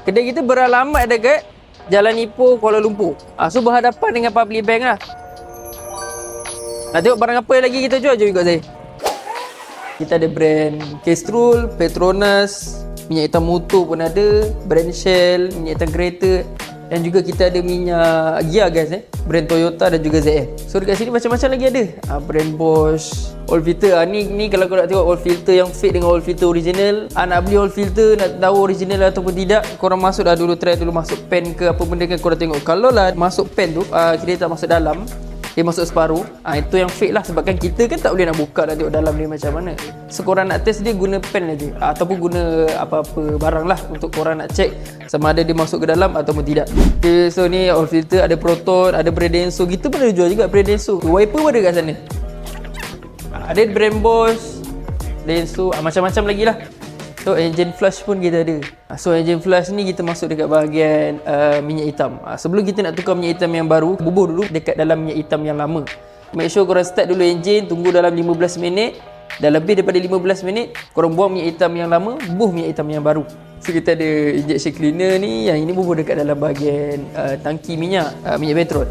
Kedai kita beralamat dekat Jalan Ipoh, Kuala Lumpur. So berhadapan dengan Public Bank lah. Nak tengok barang apa lagi kita jual, jom ikut saya. Kita ada brand Kestrel, Petronas, minyak hitam motor pun ada, brand Shell, minyak hitam kereta, dan juga kita ada minyak Gia guys brand Toyota dan juga ZF. So dekat sini macam-macam lagi ada. Brand Bosch, oil filter. Ni kalau kau nak tengok oil filter yang fit dengan oil filter original. Nak beli oil filter, nak tahu original ataupun tidak, korang masuk dah dulu, try dulu masuk pen ke apa benda kan, korang tengok. Kalau lah masuk pen tu, kita tak masuk dalam, dia masuk separuh, itu yang fake lah. Sebab kan kita kan tak boleh nak buka nak tengok dalam dia macam mana. So korang nak test dia guna pen aja, ataupun guna apa-apa barang lah untuk korang nak check sama ada dia masuk ke dalam ataupun tidak. Okay, so ni oil filter, ada Proton, ada brand Denso. Kita pun ada jual juga brand Denso. Wiper pun ada kat sana. Ada brand Bosch, Denso, macam-macam lagi lah. So engine flush pun kita ada. So engine flush ni kita masuk dekat bahagian minyak hitam. Sebelum kita nak tukar minyak hitam yang baru, bubuh dulu dekat dalam minyak hitam yang lama. Make sure korang start dulu engine, tunggu dalam 15 minit. Dah lebih daripada 15 minit, korang buang minyak hitam yang lama, bubuh minyak hitam yang baru. So kita ada injection cleaner ni, yang ini bubuh dekat dalam bahagian tangki minyak petrol.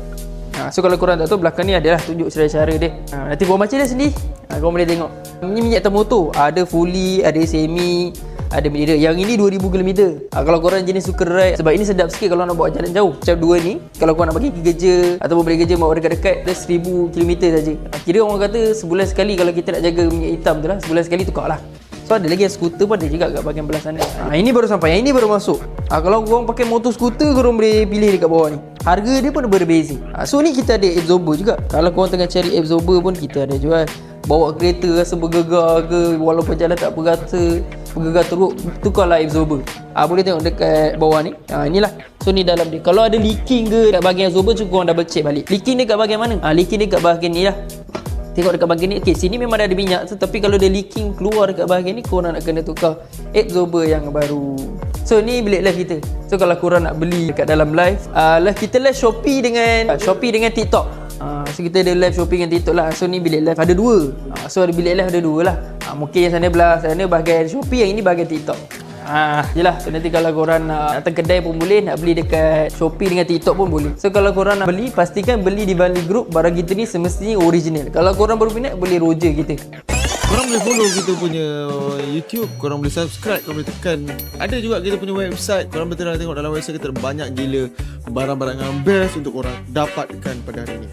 So kalau korang tak tahu, belakang ni adalah tunjuk cara-cara dia. Nanti korang baca dia sendiri. Korang boleh tengok. Ini minyak hitam motor. Ada fully, ada semi, ada mirror. Yang ini 2000 km. Kalau korang jenis suka ride, sebab ini sedap sikit kalau nak bawa jalan jauh. Macam dua ni, kalau korang nak pergi kerja ataupun balik kerja bawa dekat-dekat, dia 1000 km saja. Kira orang kata sebulan sekali kalau kita nak jaga minyak hitam tu lah, sebulan sekali tukar lah. So ada lagi yang skuter pun ada juga kat bahagian belah sana. Ini baru sampai, yang ini baru masuk. Kalau korang pakai motor skuter, korang boleh pilih dekat bawah ni. Harga dia pun berbeza. So ni kita ada absorber juga. Kalau korang tengah cari absorber pun kita ada jual. Bawa kereta rasa bergegar ke, walaupun jalan tak berata, bergegar teruk, tukarlah absorber. Boleh tengok dekat bawah ni. Inilah. So ni dalam dia. Kalau ada leaking ke kat bahagian absorber, cuba korang double check balik. Leaking dia kat bahagian mana? Leaking dia kat bahagian ni lah. Tengok dekat bahagian ni. Okay, sini memang dah ada minyak tu, tapi kalau dia leaking keluar dekat bahagian ni, korang nak kena tukar absorber yang baru. So ni bilik live kita. So kalau korang nak beli dekat dalam live, kita live Shopee dengan TikTok. So kita ada live Shopee dengan TikTok lah. So ni bilik live ada dua. So ada bilik live ada dua lah. Mungkin yang sana belah sana bahagian Shopee, yang ini bahagian TikTok. Jelah. So nanti kalau korang nak datang kedai pun boleh, nak beli dekat Shopee dengan TikTok pun boleh. So kalau korang nak beli, pastikan beli di Bali Group. Barang kita ni semestinya original. Kalau korang baru minat, boleh roger kita. Korang boleh follow kita punya YouTube, korang boleh subscribe, korang boleh tekan. Ada juga kita punya website. Korang betul nak tengok dalam website kita banyak gila barang-barang yang best untuk korang dapatkan pada hari ini.